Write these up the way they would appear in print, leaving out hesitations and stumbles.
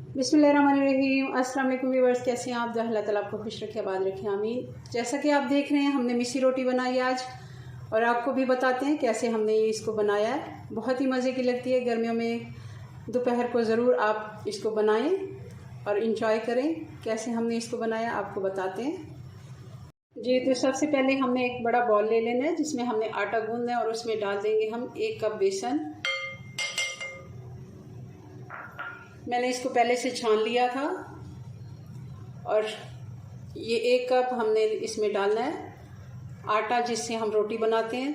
बिस्मिल्लाहिर्रहमानिर्रहीम। अस्सलाम वालेकुम व्यूअर्स, कैसे हैं आप? अल्लाह ताला आपको खुश रखे, आबाद रखे, आमीन। जैसा कि आप देख रहे हैं, हमने मिस्सी रोटी बनाई है आज, और आपको भी बताते हैं कैसे हमने इसको बनाया है। बहुत ही मज़े की लगती है। गर्मियों में दोपहर को ज़रूर आप इसको बनाएं और इंजॉय करें। कैसे हमने इसको बनाया आपको बताते हैं जी। तो सबसे पहले हमने एक बड़ा बॉल ले लेना है जिसमें हमने आटा गूंदना है, और उसमें डाल देंगे हम 1 कप बेसन। मैंने इसको पहले से छान लिया था, और ये 1 कप हमने इसमें डालना है आटा जिससे हम रोटी बनाते हैं।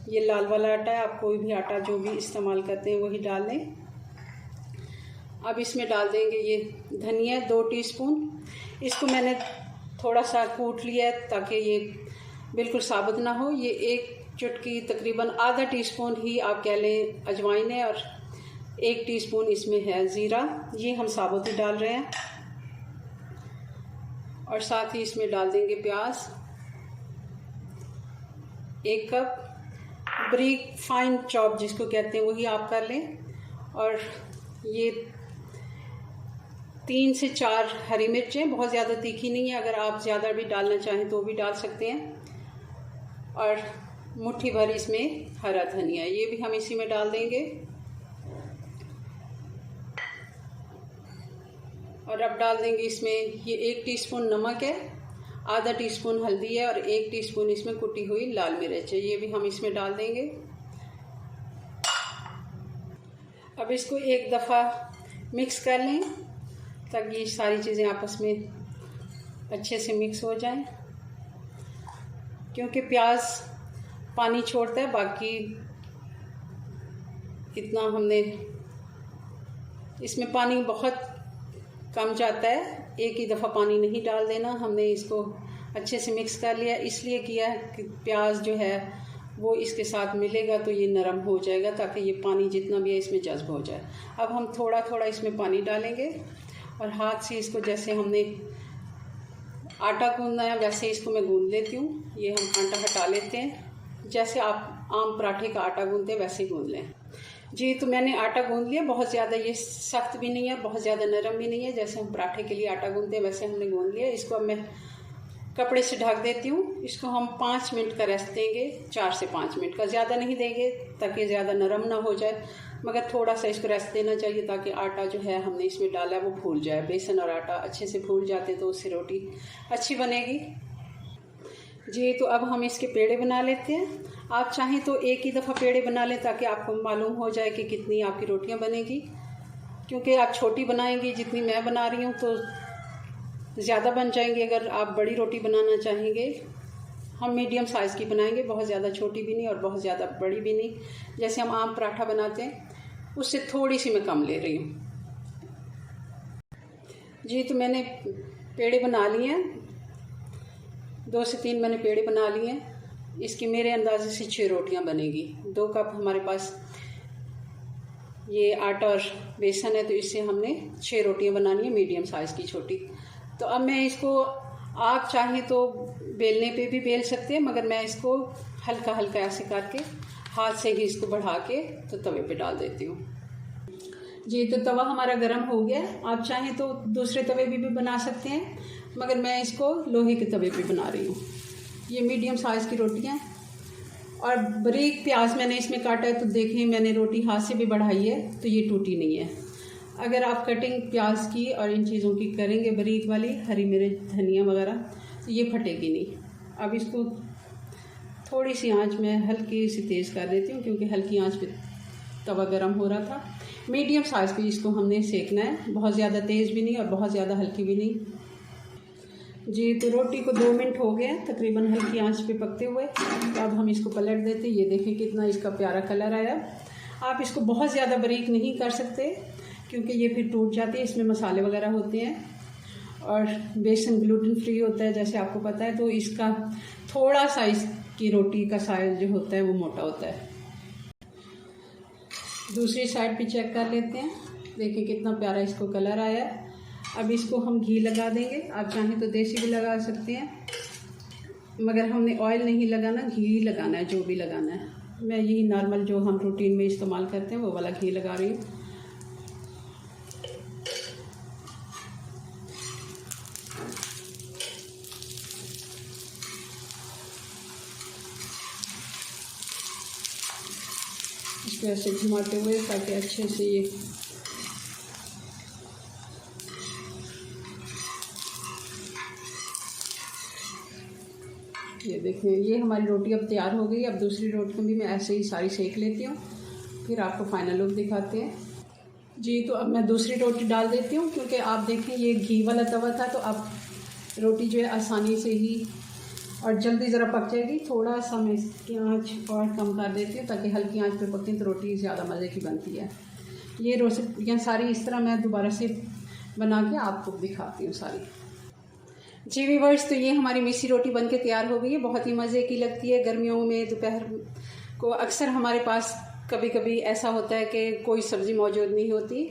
ये लाल वाला आटा है, आप कोई भी आटा जो भी इस्तेमाल करते हैं वही डाल दें। अब इसमें डाल देंगे ये धनिया 2 टीस्पून। इसको मैंने थोड़ा सा कूट लिया है ताकि ये बिल्कुल साबुत ना हो। ये 1 चुटकी तकरीबन आधा टीस्पून ही आप कह लें अजवाइन है, और 1 टीस्पून इसमें है ज़ीरा। ये हम साबुत ही डाल रहे हैं, और साथ ही इसमें डाल देंगे प्याज 1 कप। बारीक फाइन चॉप जिसको कहते हैं वही आप कर लें। और ये 3 से 4 हरी मिर्चें, बहुत ज़्यादा तीखी नहीं है, अगर आप ज़्यादा भी डालना चाहें तो भी डाल सकते हैं। और मुट्ठी भर इसमें हरा धनिया, ये भी हम इसी में डाल देंगे। और अब डाल देंगे इसमें ये 1 टीस्पून नमक है, आधा टीस्पून हल्दी है, और 1 टीस्पून इसमें कुटी हुई लाल मिर्च है, ये भी हम इसमें डाल देंगे। अब इसको एक दफ़ा मिक्स कर लें ताकि ये सारी चीज़ें आपस में अच्छे से मिक्स हो जाएं, क्योंकि प्याज पानी छोड़ता है। बाकी इतना हमने इसमें पानी बहुत कम जाता है, एक ही दफ़ा पानी नहीं डाल देना। हमने इसको अच्छे से मिक्स कर लिया, इसलिए किया कि प्याज जो है वो इसके साथ मिलेगा तो ये नरम हो जाएगा, ताकि ये पानी जितना भी है इसमें जज्ब हो जाए। अब हम थोड़ा थोड़ा इसमें पानी डालेंगे, और हाथ से इसको जैसे हमने आटा गूंदना है वैसे इसको मैं गूंद लेती हूँ। ये हम आटा हटा लेते हैं, जैसे आप आम पराठे का आटा गूंदते हैं वैसे ही गूंद लें जी। तो मैंने आटा गूंद लिया, बहुत ज़्यादा ये सख्त भी नहीं है, बहुत ज़्यादा नरम भी नहीं है। जैसे हम पराठे के लिए आटा गूंदते हैं वैसे हमने गूंद लिया। इसको अब मैं कपड़े से ढक देती हूँ। इसको हम 5 मिनट का रेस्ट देंगे, 4 से 5 मिनट का, ज़्यादा नहीं देंगे ताकि ज़्यादा नरम ना हो जाए, मगर थोड़ा सा इसको रेस्ट देना चाहिए ताकि आटा जो है हमने इसमें डाला है वो फूल जाए। बेसन और आटा अच्छे से फूल जाते तो उससे रोटी अच्छी बनेगी जी। तो अब हम इसके पेड़े बना लेते हैं। आप चाहें तो एक ही दफ़ा पेड़े बना लें ताकि आपको मालूम हो जाए कि कितनी आपकी रोटियां बनेगी, क्योंकि आप छोटी बनाएंगी जितनी मैं बना रही हूँ तो ज़्यादा बन जाएंगी। अगर आप बड़ी रोटी बनाना चाहेंगे, हम मीडियम साइज़ की बनाएंगे, बहुत ज़्यादा छोटी भी नहीं और बहुत ज़्यादा बड़ी भी नहीं। जैसे हम आम पराठा बनाते हैं उससे थोड़ी सी मैं कम ले रही हूँ जी। तो मैंने पेड़े बना लिए हैं, 2 से 3 मैंने पेड़े बना लिए हैं। इसकी मेरे अंदाजे से 6 रोटियां बनेगी। 2 कप हमारे पास ये आटा और बेसन है, तो इससे हमने 6 रोटियां बनानी है, मीडियम साइज़ की छोटी। तो अब मैं इसको, आप चाहें तो बेलने पे भी बेल सकते हैं, मगर मैं इसको हल्का हल्का ऐसे करके हाथ से ही इसको बढ़ा के तो तवे पे डाल देती हूँ जी। तो तवा हमारा गर्म हो गया। आप चाहें तो दूसरे तवे पे भी बना सकते हैं, मगर मैं इसको लोहे के तवे पे बना रही हूँ। ये मीडियम साइज़ की रोटियाँ, और बारीक प्याज मैंने इसमें काटा है, तो देखें मैंने रोटी हाथ से भी बढ़ाई है तो ये टूटी नहीं है। अगर आप कटिंग प्याज की और इन चीज़ों की करेंगे बारीक वाली, हरी मिर्च धनिया वगैरह, तो ये फटेगी नहीं। अब इसको थोड़ी सी आंच में हल्की सी तेज़ कर देती हूँ, क्योंकि हल्की आंच पे तवा गरम हो रहा था। मीडियम साइज़ पे इसको हमने सेकना है, बहुत ज़्यादा तेज़ भी नहीं और बहुत ज़्यादा हल्की भी नहीं जी। तो रोटी को 2 मिनट हो गए तकरीबन हल्की आंच पे पकते हुए। तो अब हम इसको पलट देते। ये देखें कितना इसका प्यारा कलर आया। आप इसको बहुत ज़्यादा बारीक नहीं कर सकते क्योंकि ये फिर टूट जाती है, इसमें मसाले वगैरह होते हैं, और बेसन ग्लूटेन फ्री होता है जैसे आपको पता है। तो इसका थोड़ा सा इसकी रोटी का साइज जो होता है वो मोटा होता है। दूसरी साइड पे चेक कर लेते हैं। देखिए कितना प्यारा इसको कलर आया है। अब इसको हम घी लगा देंगे, आप चाहें तो देसी भी लगा सकते हैं, मगर हमने ऑयल नहीं लगाना, घी लगाना है, जो भी लगाना है। मैं यही नॉर्मल जो हम रूटीन में इस्तेमाल करते हैं वो वाला घी लगा रही हूँ। इसको ऐसे घुमाते हुए ताकि अच्छे से ये देखें, ये हमारी रोटी अब तैयार हो गई। अब दूसरी रोटी को भी मैं ऐसे ही सारी सेक लेती हूँ, फिर आपको फाइनल लुक दिखाते हैं जी। तो अब मैं दूसरी रोटी डाल देती हूँ, क्योंकि आप देखें ये घी वाला तवा था, तो अब रोटी जो है आसानी से ही और जल्दी ज़रा पक जाएगी। थोड़ा सा मैं इसकी आँच और कम कर देती हूँ ताकि हल्की आँच पे पकती तो रोटी ज़्यादा मज़े की बनती है। ये रोटियाँ सारी इस तरह मैं दोबारा से बना के आपको दिखाती हूँ सारी जी व्यूअर्स। तो ये हमारी मिस्सी रोटी बनके तैयार हो गई है। बहुत ही मज़े की लगती है गर्मियों में दोपहर को। अक्सर हमारे पास कभी कभी ऐसा होता है कि कोई सब्ज़ी मौजूद नहीं होती,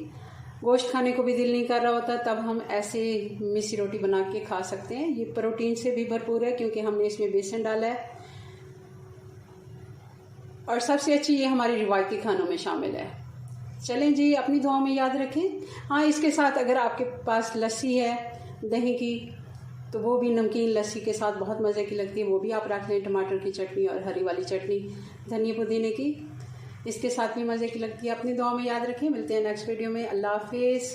गोश्त खाने को भी दिल नहीं कर रहा होता, तब हम ऐसे मिस्सी रोटी बना के खा सकते हैं। ये प्रोटीन से भी भरपूर है क्योंकि हमने इसमें बेसन डाला है, और सबसे अच्छी ये हमारी रिवायती खानों में शामिल है। चलें जी, अपनी दुआओं में याद रखें। हाँ, इसके साथ अगर आपके पास लस्सी है दही की, तो वो भी नमकीन लस्सी के साथ बहुत मज़े की लगती है, वो भी आप रख लें। टमाटर की चटनी और हरी वाली चटनी धनिया पुदीने की, इसके साथ भी मज़े की लगती है। अपनी दुआ में याद रखें। मिलते हैं नेक्स्ट वीडियो में। अल्लाह हाफिज़।